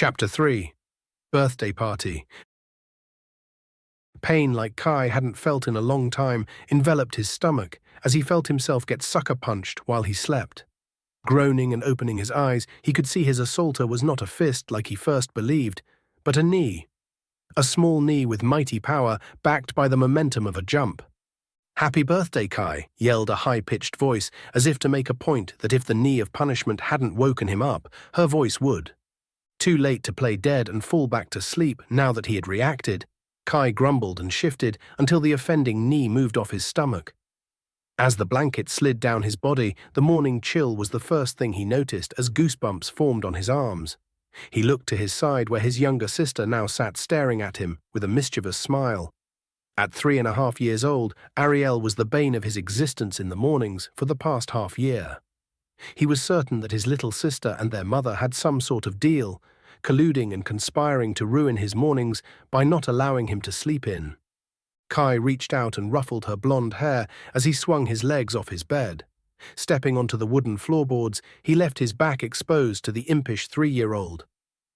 Chapter 3. Birthday Party. Pain like Kai hadn't felt in a long time enveloped his stomach as he felt himself get sucker-punched while he slept. Groaning and opening his eyes, he could see his assaulter was not a fist like he first believed, but a knee. A small knee with mighty power backed by the momentum of a jump. "Happy birthday, Kai," yelled a high-pitched voice, as if to make a point that if the knee of punishment hadn't woken him up, her voice would. Too late to play dead and fall back to sleep now that he had reacted, Kai grumbled and shifted until the offending knee moved off his stomach. As the blanket slid down his body, the morning chill was the first thing he noticed as goosebumps formed on his arms. He looked to his side where his younger sister now sat staring at him with a mischievous smile. At 3.5 years old, Ariel was the bane of his existence in the mornings for the past half year. He was certain that his little sister and their mother had some sort of deal, colluding and conspiring to ruin his mornings by not allowing him to sleep in. Kai reached out and ruffled her blonde hair as he swung his legs off his bed. Stepping onto the wooden floorboards, he left his back exposed to the impish 3-year-old.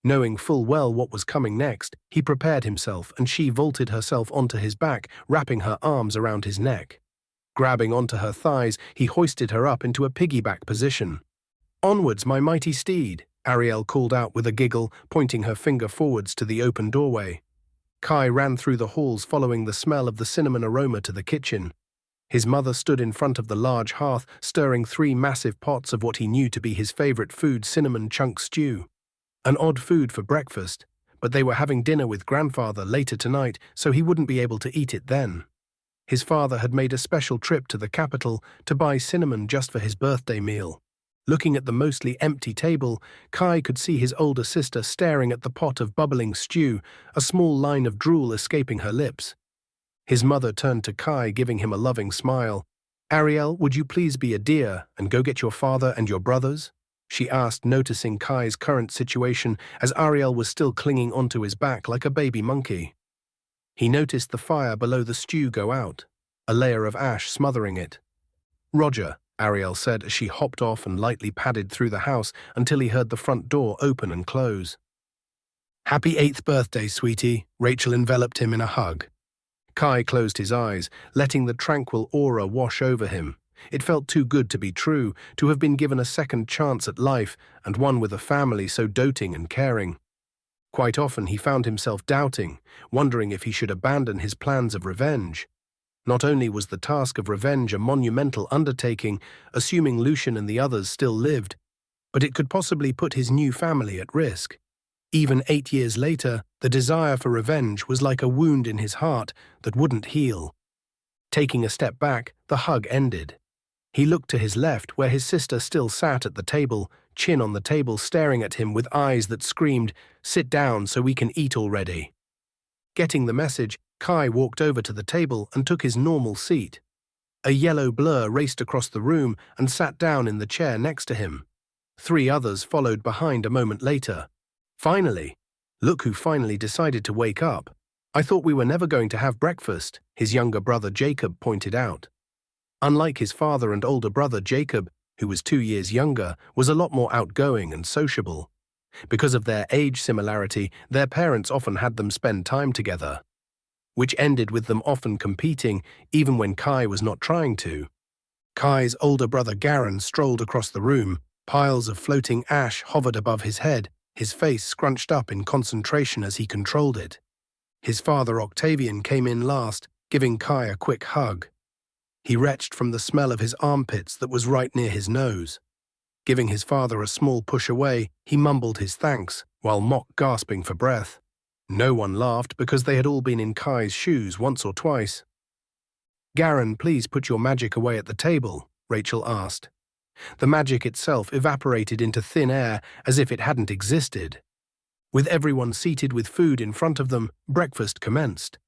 Knowing full well what was coming next, he prepared himself and she vaulted herself onto his back, wrapping her arms around his neck. Grabbing onto her thighs, he hoisted her up into a piggyback position. "Onwards, my mighty steed," Ariel called out with a giggle, pointing her finger forwards to the open doorway. Kai ran through the halls following the smell of the cinnamon aroma to the kitchen. His mother stood in front of the large hearth, stirring 3 massive pots of what he knew to be his favorite food, cinnamon chunk stew. An odd food for breakfast, but they were having dinner with grandfather later tonight, so he wouldn't be able to eat it then. His father had made a special trip to the capital to buy cinnamon just for his birthday meal. Looking at the mostly empty table, Kai could see his older sister staring at the pot of bubbling stew, a small line of drool escaping her lips. His mother turned to Kai, giving him a loving smile. "Ariel, would you please be a dear and go get your father and your brothers?" she asked, noticing Kai's current situation as Ariel was still clinging onto his back like a baby monkey. He noticed the fire below the stew go out, a layer of ash smothering it. "Roger," Ariel said as she hopped off and lightly padded through the house until he heard the front door open and close. "Happy 8th birthday, sweetie," Rachel enveloped him in a hug. Kai closed his eyes, letting the tranquil aura wash over him. It felt too good to be true, to have been given a second chance at life, and one with a family so doting and caring. Quite often he found himself doubting, wondering if he should abandon his plans of revenge. Not only was the task of revenge a monumental undertaking, assuming Lucian and the others still lived, but it could possibly put his new family at risk. Even 8 years later, the desire for revenge was like a wound in his heart that wouldn't heal. Taking a step back, the hug ended. He looked to his left where his sister still sat at the table, chin on the table, staring at him with eyes that screamed, "Sit down so we can eat already." Getting the message, Kai walked over to the table and took his normal seat. A yellow blur raced across the room and sat down in the chair next to him. 3 others followed behind a moment later. "Finally! Look who finally decided to wake up. I thought we were never going to have breakfast," his younger brother Jacob pointed out. Unlike his father and older brother, Jacob, who was 2 years younger, was a lot more outgoing and sociable. Because of their age similarity, their parents often had them spend time together, which ended with them often competing, even when Kai was not trying to. Kai's older brother Garen strolled across the room. Piles of floating ash hovered above his head, his face scrunched up in concentration as he controlled it. His father Octavian came in last, giving Kai a quick hug. He retched from the smell of his armpits that was right near his nose. Giving his father a small push away, he mumbled his thanks, while mock gasping for breath. No one laughed because they had all been in Kai's shoes once or twice. "Garen, please put your magic away at the table," Rachel asked. The magic itself evaporated into thin air as if it hadn't existed. With everyone seated with food in front of them, breakfast commenced.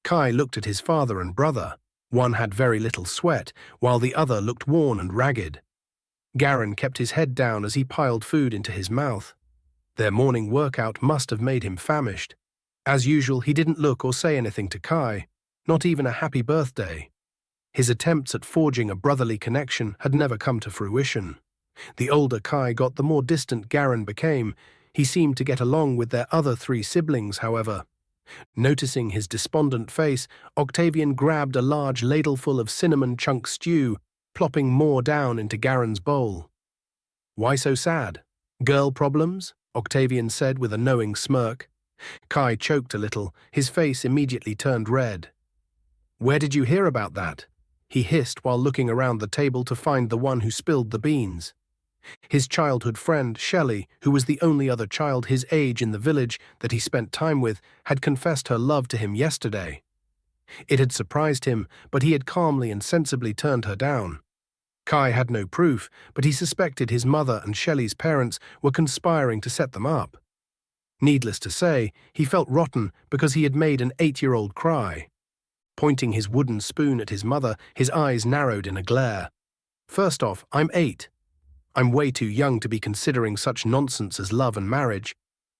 Kai looked at his father and brother. One had very little sweat, while the other looked worn and ragged. Garen kept his head down as he piled food into his mouth. Their morning workout must have made him famished. As usual, he didn't look or say anything to Kai, not even a happy birthday. His attempts at forging a brotherly connection had never come to fruition. The older Kai got, the more distant Garen became. He seemed to get along with their other three siblings, however. Noticing his despondent face, Octavian grabbed a large ladleful of cinnamon chunk stew, plopping more down into Garen's bowl. "Why so sad? Girl problems?" Octavian said with a knowing smirk. Kai choked a little, his face immediately turned red. "Where did you hear about that?" he hissed while looking around the table to find the one who spilled the beans. His childhood friend, Shelley, who was the only other child his age in the village that he spent time with, had confessed her love to him yesterday. It had surprised him, but he had calmly and sensibly turned her down. Kai had no proof, but he suspected his mother and Shelley's parents were conspiring to set them up. Needless to say, he felt rotten because he had made an 8-year-old cry. Pointing his wooden spoon at his mother, his eyes narrowed in a glare. "First off, I'm 8. I'm way too young to be considering such nonsense as love and marriage.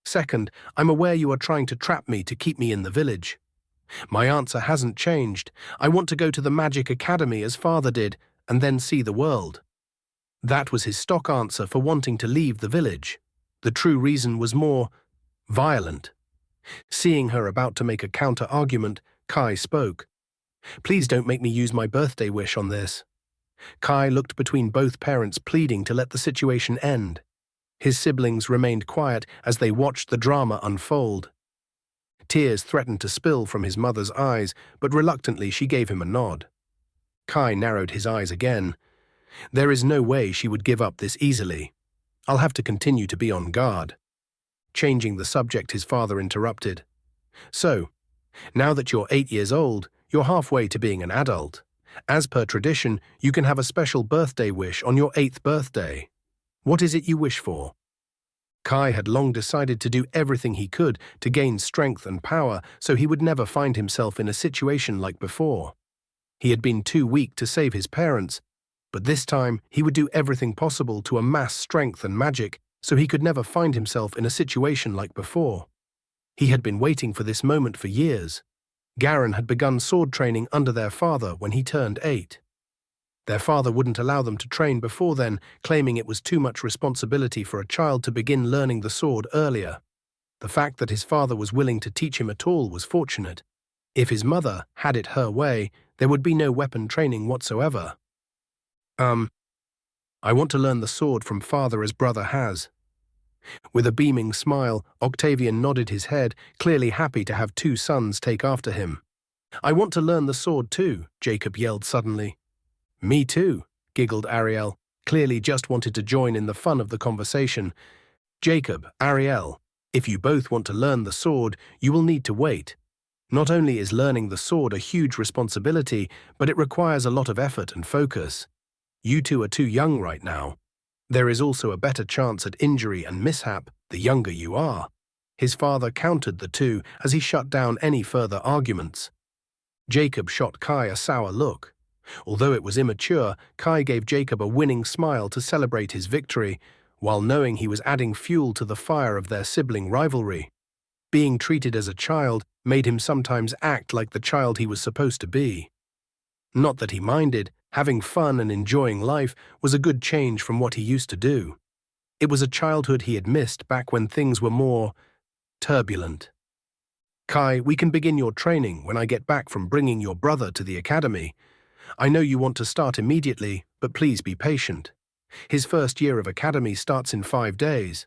Second, I'm aware you are trying to trap me to keep me in the village. My answer hasn't changed. I want to go to the Magic Academy as father did, and then see the world." That was his stock answer for wanting to leave the village. The true reason was more violent. Seeing her about to make a counter-argument, Kai spoke. "Please don't make me use my birthday wish on this." Kai looked between both parents, pleading to let the situation end. His siblings remained quiet as they watched the drama unfold. Tears threatened to spill from his mother's eyes, but reluctantly she gave him a nod. Kai narrowed his eyes again. There is no way she would give up this easily. I'll have to continue to be on guard. Changing the subject, his father interrupted. "So, now that you're 8 years old, you're halfway to being an adult. As per tradition, you can have a special birthday wish on your 8th birthday. What is it you wish for?" Kai had long decided to do everything he could to gain strength and power so he would never find himself in a situation like before. He had been too weak to save his parents, but this time he would do everything possible to amass strength and magic so he could never find himself in a situation like before. He had been waiting for this moment for years. Garen had begun sword training under their father when he turned 8. Their father wouldn't allow them to train before then, claiming it was too much responsibility for a child to begin learning the sword earlier. The fact that his father was willing to teach him at all was fortunate. If his mother had it her way, there would be no weapon training whatsoever. I want to learn the sword from father as brother has." With a beaming smile, Octavian nodded his head, clearly happy to have 2 sons take after him. "I want to learn the sword too," Jacob yelled suddenly. "Me too," giggled Ariel, clearly just wanted to join in the fun of the conversation. "Jacob, Ariel, if you both want to learn the sword, you will need to wait. Not only is learning the sword a huge responsibility, but it requires a lot of effort and focus. You two are too young right now. There is also a better chance at injury and mishap the younger you are." His father countered the two as he shut down any further arguments. Jacob shot Kai a sour look. Although it was immature, Kai gave Jacob a winning smile to celebrate his victory, while knowing he was adding fuel to the fire of their sibling rivalry. Being treated as a child made him sometimes act like the child he was supposed to be. Not that he minded, having fun and enjoying life was a good change from what he used to do. It was a childhood he had missed back when things were more turbulent. "Kai, we can begin your training when I get back from bringing your brother to the academy. I know you want to start immediately, but please be patient. His first year of academy starts in 5 days.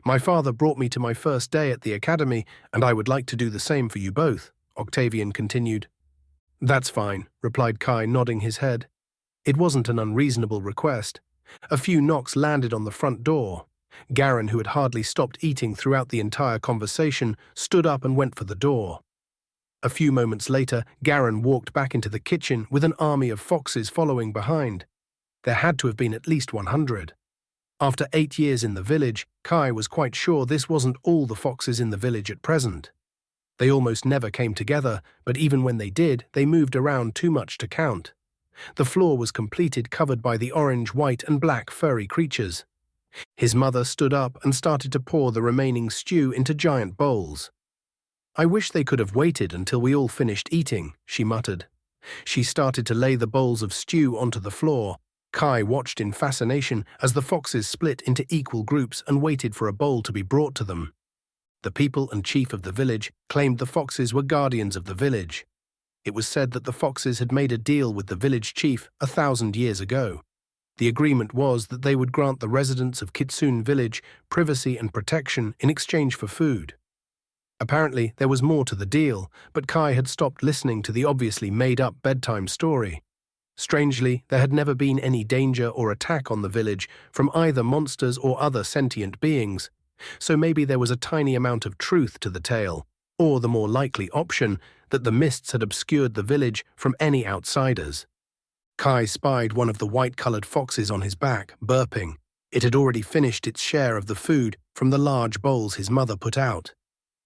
My father brought me to my first day at the academy, and I would like to do the same for you both," Octavian continued. "That's fine," replied Kai, nodding his head. It wasn't an unreasonable request. A few knocks landed on the front door. Garen, who had hardly stopped eating throughout the entire conversation, stood up and went for the door. A few moments later, Garen walked back into the kitchen with an army of foxes following behind. There had to have been at least 100. After 8 years in the village, Kai was quite sure this wasn't all the foxes in the village at present. They almost never came together, but even when they did, they moved around too much to count. The floor was completed, covered by the orange, white, and black furry creatures. His mother stood up and started to pour the remaining stew into giant bowls. "I wish they could have waited until we all finished eating," she muttered. She started to lay the bowls of stew onto the floor. Kai watched in fascination as the foxes split into equal groups and waited for a bowl to be brought to them. The people and chief of the village claimed the foxes were guardians of the village. It was said that the foxes had made a deal with the village chief 1,000 years ago. The agreement was that they would grant the residents of Kitsune village privacy and protection in exchange for food. Apparently, there was more to the deal, but Kai had stopped listening to the obviously made-up bedtime story. Strangely, there had never been any danger or attack on the village from either monsters or other sentient beings, so maybe there was a tiny amount of truth to the tale, or the more likely option that the mists had obscured the village from any outsiders. Kai spied one of the white-colored foxes on his back, burping. It had already finished its share of the food from the large bowls his mother put out.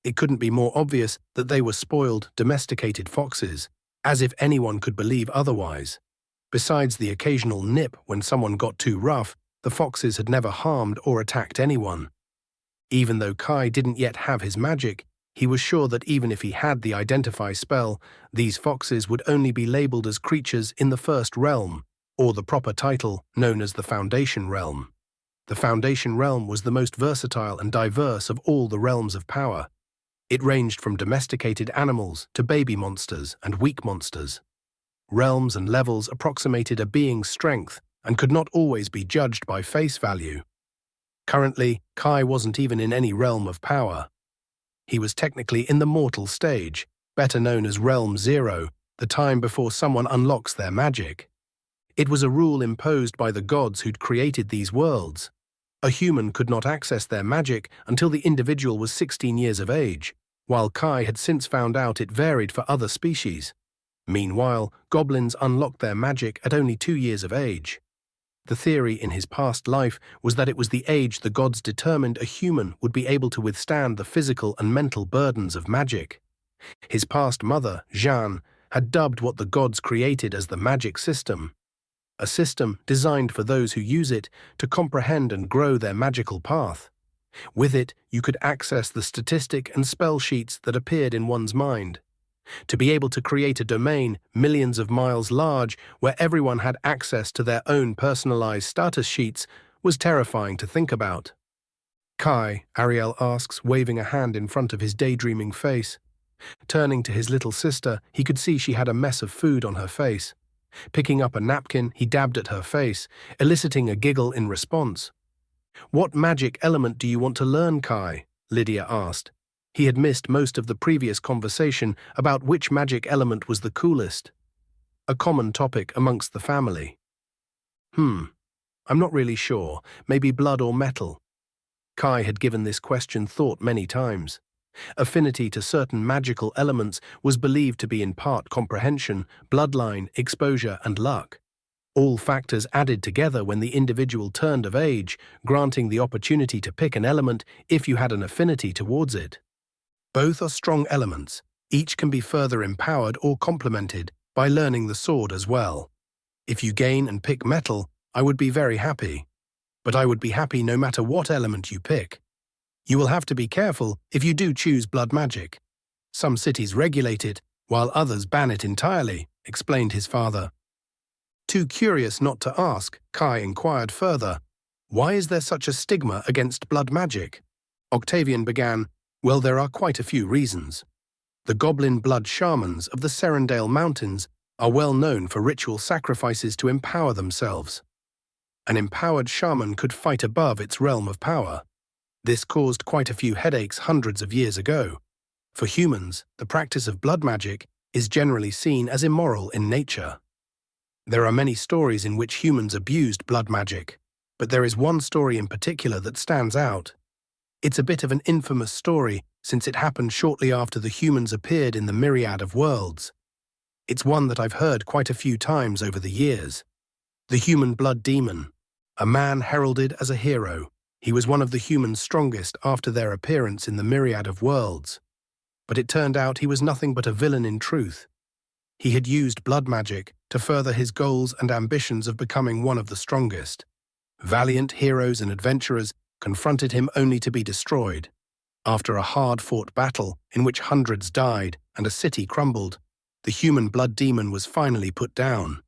It couldn't be more obvious that they were spoiled, domesticated foxes, as if anyone could believe otherwise. Besides the occasional nip when someone got too rough, the foxes had never harmed or attacked anyone. Even though Kai didn't yet have his magic, he was sure that even if he had the Identify spell, these foxes would only be labeled as creatures in the First Realm, or the proper title known as the Foundation Realm. The Foundation Realm was the most versatile and diverse of all the realms of power. It ranged from domesticated animals to baby monsters and weak monsters. Realms and levels approximated a being's strength and could not always be judged by face value. Currently, Kai wasn't even in any realm of power. He was technically in the mortal stage, better known as Realm Zero, the time before someone unlocks their magic. It was a rule imposed by the gods who'd created these worlds. A human could not access their magic until the individual was 16 years of age, while Kai had since found out it varied for other species. Meanwhile, goblins unlocked their magic at only 2 years of age. The theory in his past life was that it was the age the gods determined a human would be able to withstand the physical and mental burdens of magic. His past mother, Jeanne, had dubbed what the gods created as the magic system, a system designed for those who use it to comprehend and grow their magical path. With it, you could access the statistic and spell sheets that appeared in one's mind. To be able to create a domain millions of miles large where everyone had access to their own personalized status sheets was terrifying to think about. Kai, Ariel asks, waving a hand in front of his daydreaming face. Turning to his little sister, he could see she had a mess of food on her face. Picking up a napkin, he dabbed at her face, eliciting a giggle in response. "What magic element do you want to learn, Kai?" Lydia asked. He had missed most of the previous conversation about which magic element was the coolest. A common topic amongst the family. I'm not really sure. Maybe blood or metal. Kai had given this question thought many times. Affinity to certain magical elements was believed to be in part comprehension, bloodline, exposure, and luck. All factors added together when the individual turned of age, granting the opportunity to pick an element if you had an affinity towards it. Both are strong elements. Each can be further empowered or complemented by learning the sword as well. If you gain and pick metal, I would be very happy. But I would be happy no matter what element you pick. You will have to be careful if you do choose blood magic. Some cities regulate it, while others ban it entirely, explained his father. Too curious not to ask, Kai inquired further, "Why is there such a stigma against blood magic?" Octavian began, "Well, there are quite a few reasons. The goblin blood shamans of the Serendale Mountains are well known for ritual sacrifices to empower themselves. An empowered shaman could fight above its realm of power. This caused quite a few headaches hundreds of years ago. For humans, the practice of blood magic is generally seen as immoral in nature. There are many stories in which humans abused blood magic, but there is one story in particular that stands out. It's a bit of an infamous story since it happened shortly after the humans appeared in the Myriad of Worlds. It's one that I've heard quite a few times over the years. The human blood demon, a man heralded as a hero. He was one of the humans' strongest after their appearance in the Myriad of Worlds. But it turned out he was nothing but a villain in truth. He had used blood magic to further his goals and ambitions of becoming one of the strongest. Valiant heroes and adventurers confronted him only to be destroyed. After a hard-fought battle in which hundreds died and a city crumbled, the human blood demon was finally put down.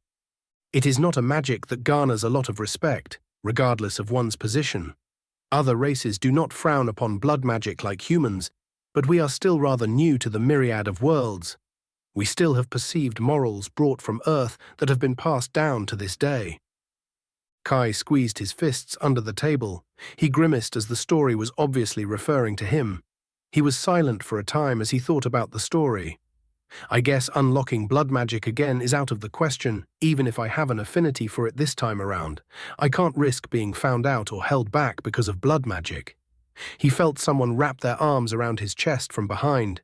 It is not a magic that garners a lot of respect, regardless of one's position. Other races do not frown upon blood magic like humans, but we are still rather new to the Myriad of Worlds. We still have perceived morals brought from Earth that have been passed down to this day. Kai squeezed his fists under the table. He grimaced as the story was obviously referring to him. He was silent for a time as he thought about the story. I guess unlocking blood magic again is out of the question, even if I have an affinity for it this time around. I can't risk being found out or held back because of blood magic. He felt someone wrap their arms around his chest from behind.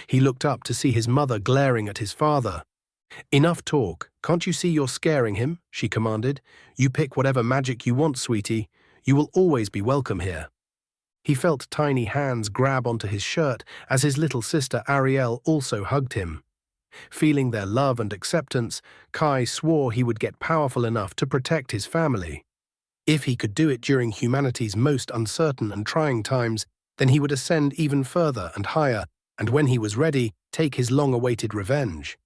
He looked up to see his mother glaring at his father. "Enough talk. Can't you see you're scaring him?" she commanded. "You pick whatever magic you want, sweetie. You will always be welcome here." He felt tiny hands grab onto his shirt as his little sister Ariel also hugged him. Feeling their love and acceptance, Kai swore he would get powerful enough to protect his family. If he could do it during humanity's most uncertain and trying times, then he would ascend even further and higher, and when he was ready, take his long-awaited revenge.